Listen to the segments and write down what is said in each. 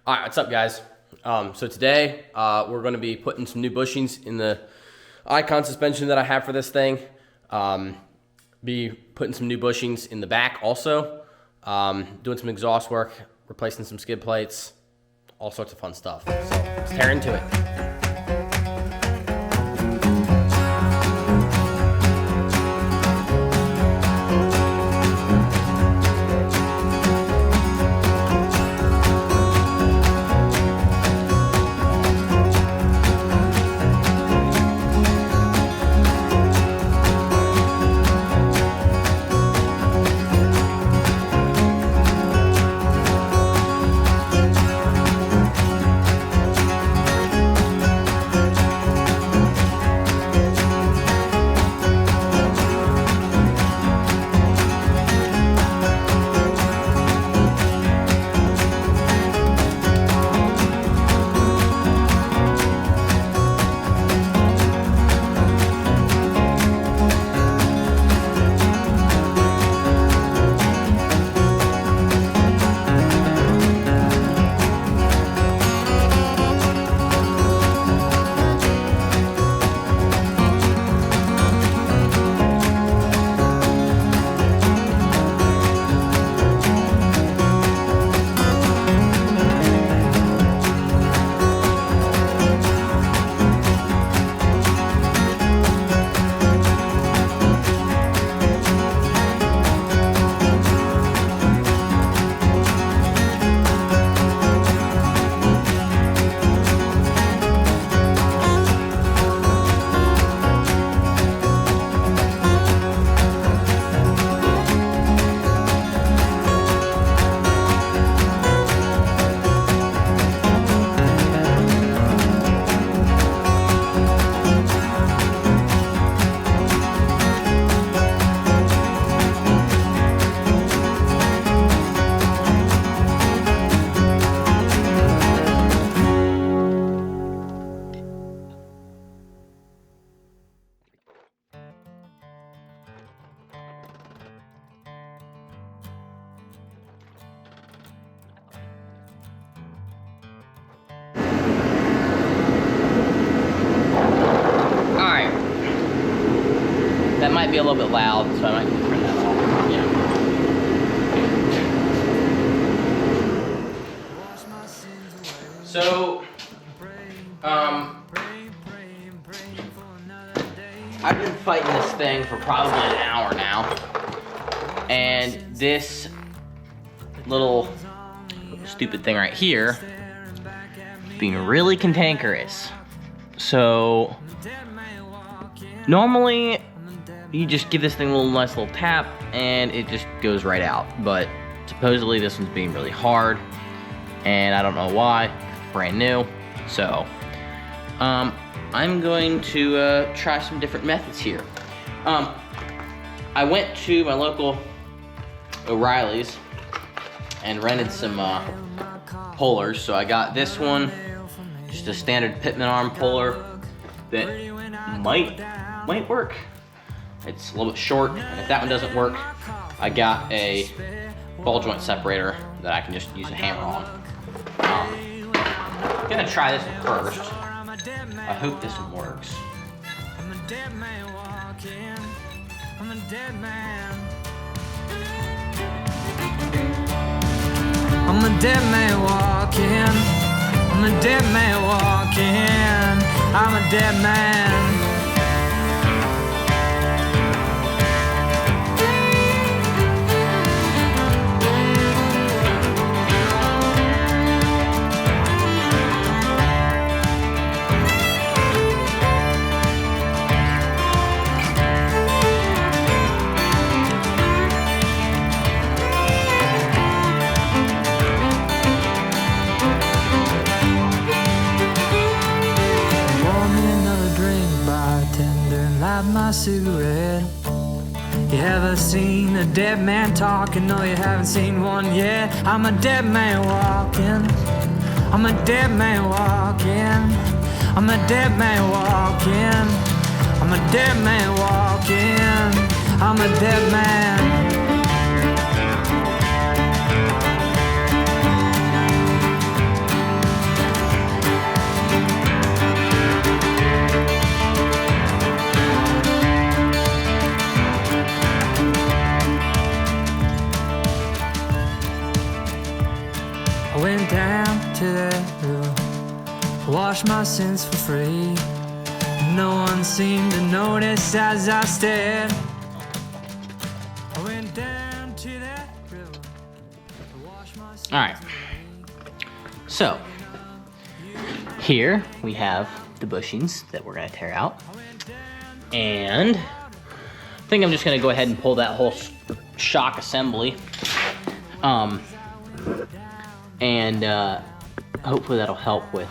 All right, what's up, guys? So today we're going to be putting some new bushings in the Icon suspension that I have for this thing. Be putting some new bushings in the back also. Doing some exhaust work, replacing some skid plates, all sorts of fun stuff. So let's tear into it. That might be a little bit loud, so I might turn that off. Yeah. So, I've been fighting this thing for probably an hour now, and this little stupid thing right here is being really cantankerous. So, normally, you just give this thing a nice little tap and it just goes right out. But supposedly this one's being really hard and I don't know why, brand new. So I'm going to try some different methods here. I went to my local O'Reilly's and rented some pullers. So I got this one, just a standard Pitman arm puller that might work. It's a little bit short, and if that one doesn't work, I got a ball joint separator that I can just use a hammer on. I'm gonna try this one first. I hope this one works. I'm a dead man walking. I'm a dead man. I'm a dead man walking. I'm a dead man walking. I'm a dead man. My cigarette. You ever seen a dead man talking? No, you haven't seen one yet. I'm a dead man walking. I'm a dead man walking. I'm a dead man walking. I'm a dead man walking. I'm a dead man. I went down to that river, washed my sins for free. No one seemed to notice as I stared. I went down to that river, washed my sins. All right. So here we have the bushings that we're gonna tear out, and I think I'm just gonna go ahead and pull that whole shock assembly, and hopefully that'll help with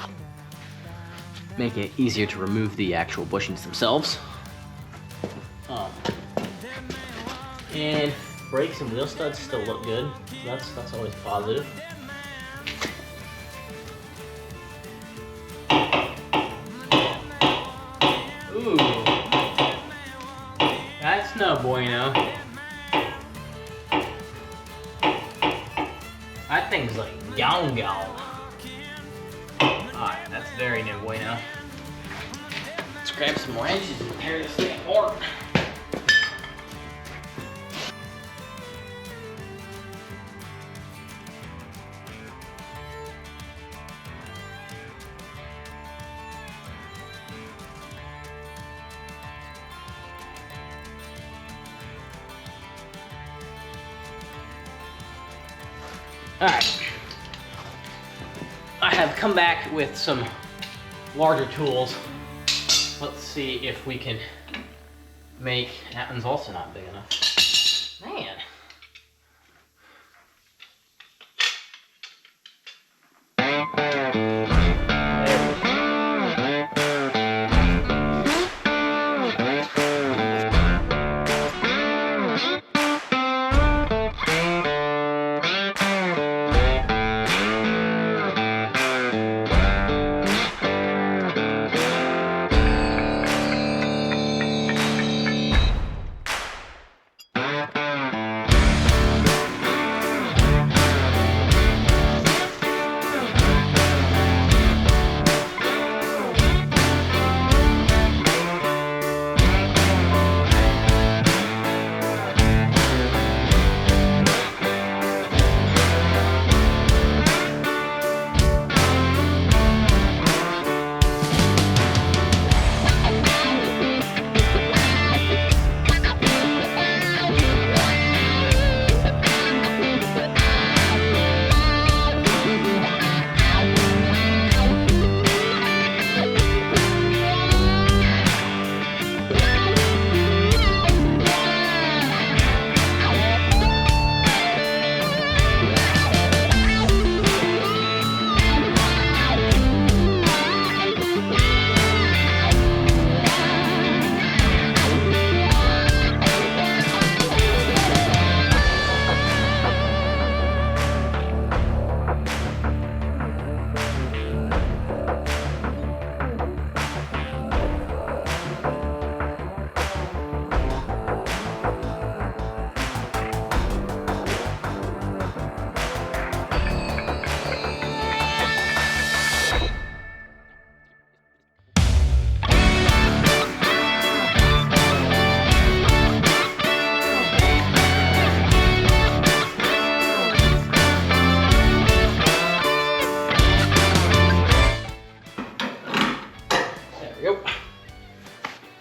make it easier to remove the actual bushings themselves. And brakes and wheel studs still look good. That's always positive. Ooh, that's no bueno. That thing's like gone. Alright, that's very no bueno. Let's grab some wrenches and tear this thing apart. Alright, I have come back with some larger tools. Let's see if we can make, that one's also not big enough. Man.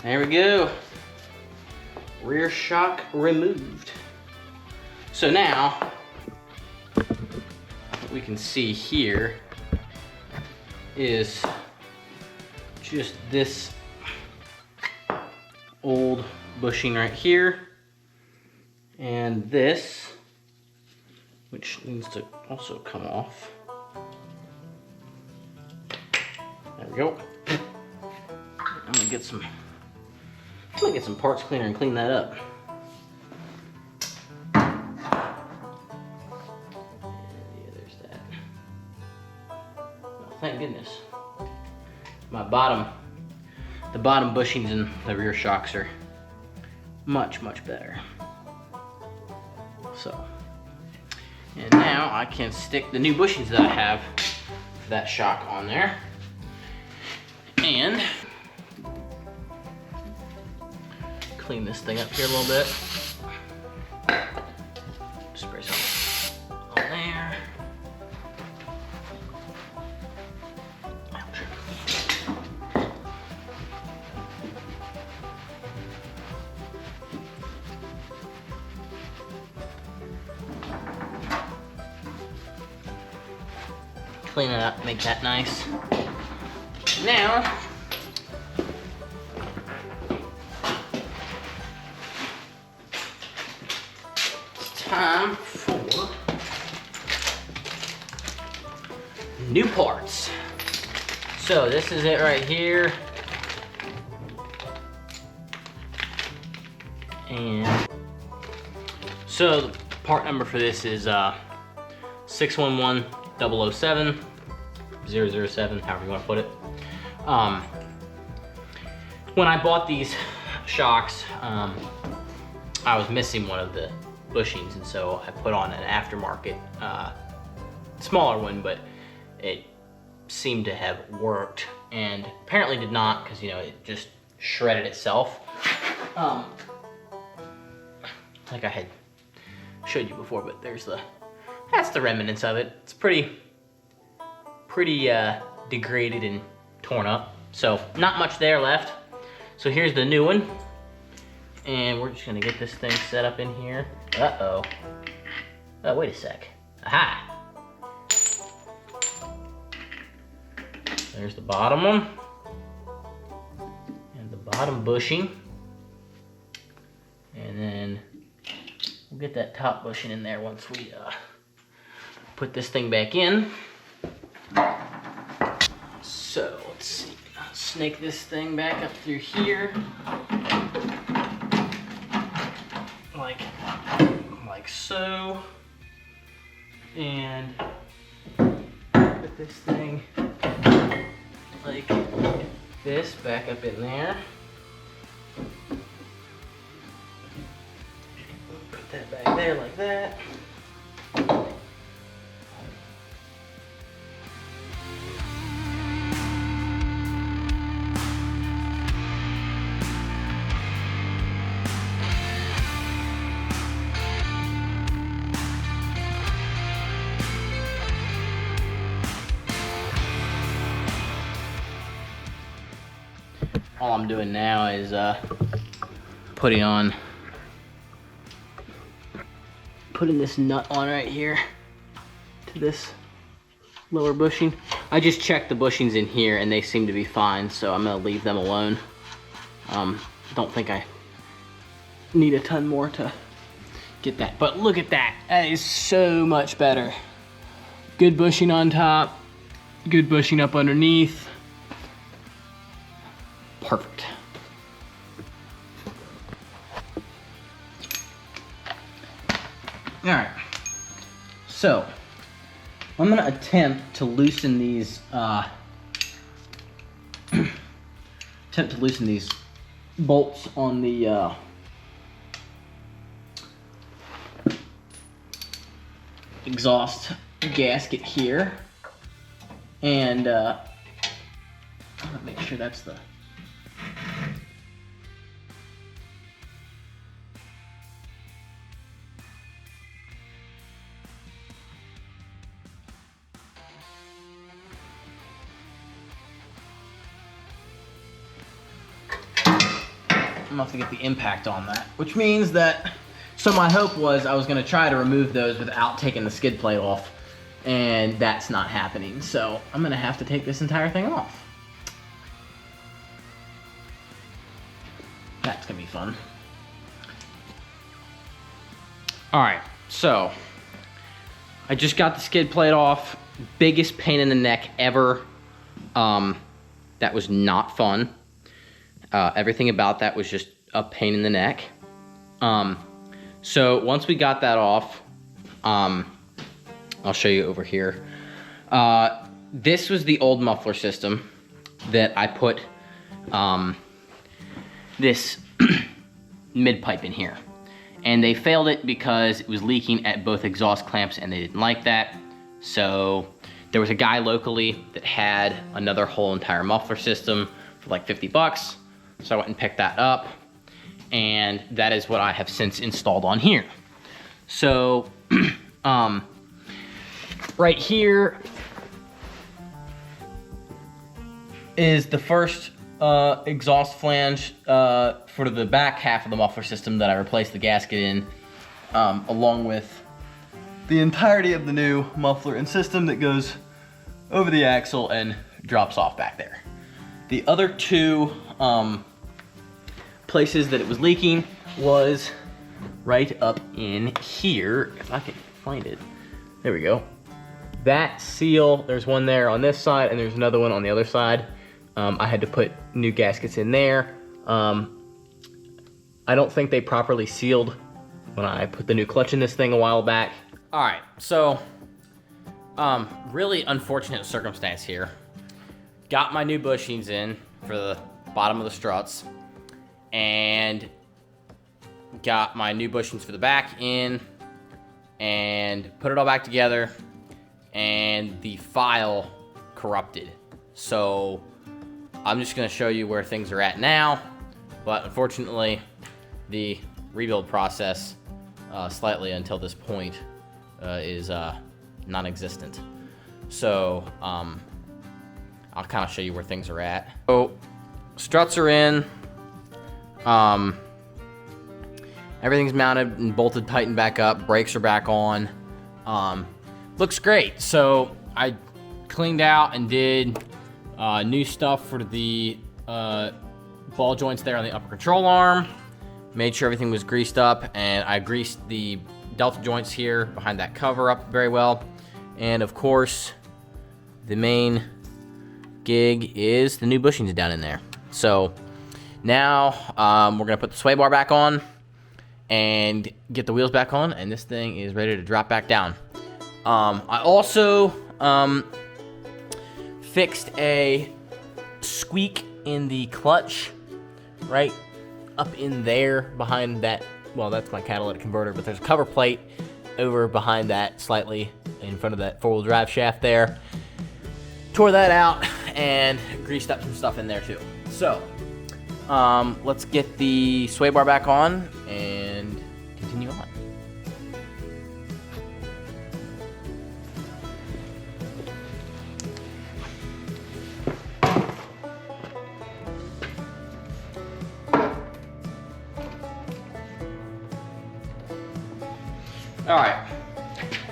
There we go. Rear shock removed. So now, what we can see here is just this old bushing right here, and this, which needs to also come off. There we go. I'm gonna get some parts cleaner and clean that up. Yeah, there's that. Well, thank goodness. The bottom bushings and the rear shocks are much better. So, and now I can stick the new bushings that I have for that shock on there. And clean this thing up here a little bit. Spray some on there. clean it up, make that nice. Now, it's time for new parts. So this is it right here. And so the part number for this is 611007, 007, however you want to put it. When I bought these shocks, I was missing one of the bushings, and so I put on an aftermarket smaller one, but it seemed to have worked, and apparently did not, because, you know, it just shredded itself. Like I had showed you before, but that's the remnants of it. It's pretty degraded and torn up. So not much there left. So here's the new one. And we're just gonna get this thing set up in here. Uh-oh. Oh, wait a sec. Aha! There's the bottom one. And the bottom bushing. And then we'll get that top bushing in there once we put this thing back in. So let's see, I'll snake this thing back up through here, like so, and put this thing like this back up in there. Put that back there like that. All I'm doing now is putting this nut on right here to this lower bushing. I just checked the bushings in here and they seem to be fine, so I'm gonna leave them alone. Don't think I need a ton more to get that, but look at that. That is so much better. Good bushing on top, good bushing up underneath. Perfect. All right, so I'm gonna attempt to loosen these bolts on the exhaust gasket here, and I'm gonna make sure that's the I'm gonna have to get the impact on that, which means that, so my hope was I was gonna try to remove those without taking the skid plate off, and that's not happening. So I'm gonna have to take this entire thing off. That's gonna be fun. All right, so I just got the skid plate off. Biggest pain in the neck ever. That was not fun. Everything about that was just a pain in the neck. So once we got that off, I'll show you over here. This was the old muffler system that I put this mid pipe in here. And they failed it because it was leaking at both exhaust clamps and they didn't like that. So there was a guy locally that had another whole entire muffler system for like 50 bucks. So I went and picked that up, and that is what I have since installed on here. So, right here is the first exhaust flange for the back half of the muffler system that I replaced the gasket in, along with the entirety of the new muffler and system that goes over the axle and drops off back there. The other two places that it was leaking was right up in here. If I can find it. There we go. That seal, there's one there on this side and there's another one on the other side. I had to put new gaskets in there. I don't think they properly sealed when I put the new clutch in this thing a while back. All right, so really unfortunate circumstance here. Got my new bushings in for the bottom of the struts and got my new bushings for the back in and put it all back together, and the file corrupted. So I'm just gonna show you where things are at now, but unfortunately the rebuild process slightly until this point is non-existent. So I'll kind of show you where things are at. So struts are in, everything's mounted and bolted, tightened back up, brakes are back on. Looks great. So I cleaned out and did new stuff for the ball joints there on the upper control arm. Made sure everything was greased up, and I greased the delta joints here behind that cover up very well. And of course, the main gig is the new bushings down in there. So now we're gonna put the sway bar back on and get the wheels back on, and this thing is ready to drop back down. I also fixed a squeak in the clutch right up in there behind that. Well, that's my catalytic converter, but there's a cover plate over behind that slightly in front of that four-wheel drive shaft there. Tore that out and greased up some stuff in there too. So let's get the sway bar back on and continue on. All right,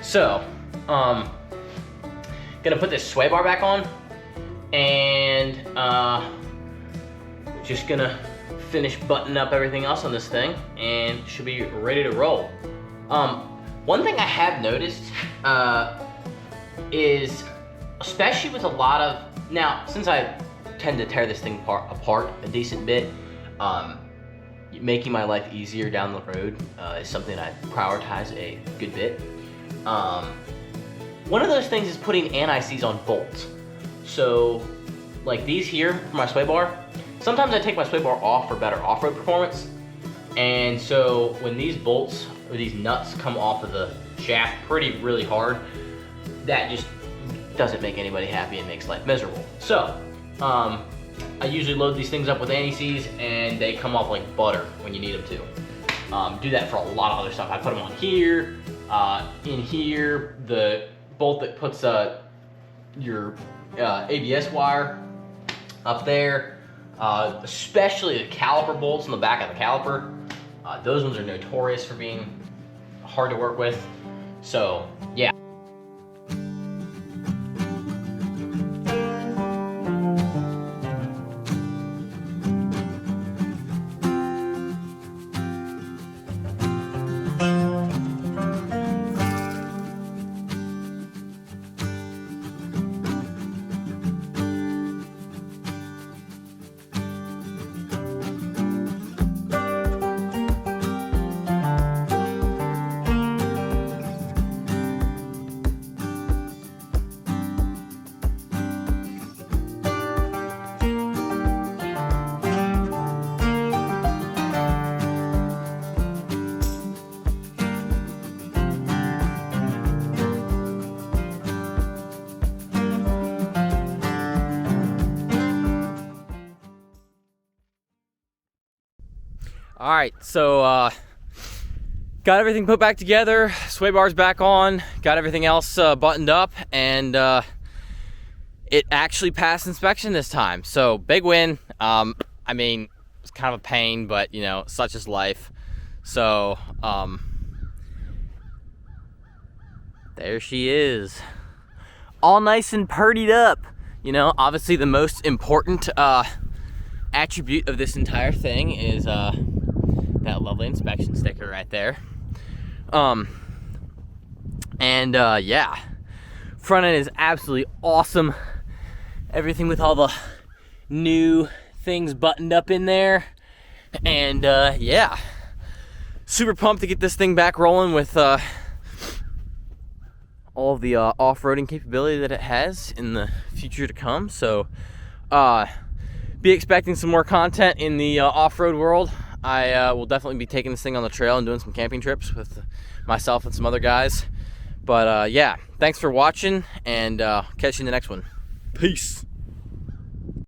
so gonna put this sway bar back on, and just gonna finish buttoning up everything else on this thing, and should be ready to roll. One thing I have noticed is, especially with a lot of, now since I tend to tear this thing apart a decent bit, making my life easier down the road is something I prioritize a good bit. One of those things is putting anti-seize on bolts. So, like these here for my sway bar, sometimes I take my sway bar off for better off-road performance. And so when these bolts or these nuts come off of the shaft really hard, that just doesn't make anybody happy and makes life miserable. So, I usually load these things up with anti-seize, and they come off like butter when you need them to. Do that for a lot of other stuff. I put them on here, in here, the bolt that puts your ABS wire up there, especially the caliper bolts on the back of the caliper. Those ones are notorious for being hard to work with. So, yeah. All right, so got everything put back together, sway bars back on, got everything else buttoned up, and it actually passed inspection this time. So big win. I mean, it's kind of a pain, but you know, such is life. So there she is. all nice and purdied up. You know, obviously the most important attribute of this entire thing is that lovely inspection sticker right there. Yeah, front end is absolutely awesome. Everything with all the new things buttoned up in there. And yeah, super pumped to get this thing back rolling with all the off-roading capability that it has in the future to come. So be expecting some more content in the off-road world. I will definitely be taking this thing on the trail and doing some camping trips with myself and some other guys. But yeah, thanks for watching, and catch you in the next one. Peace.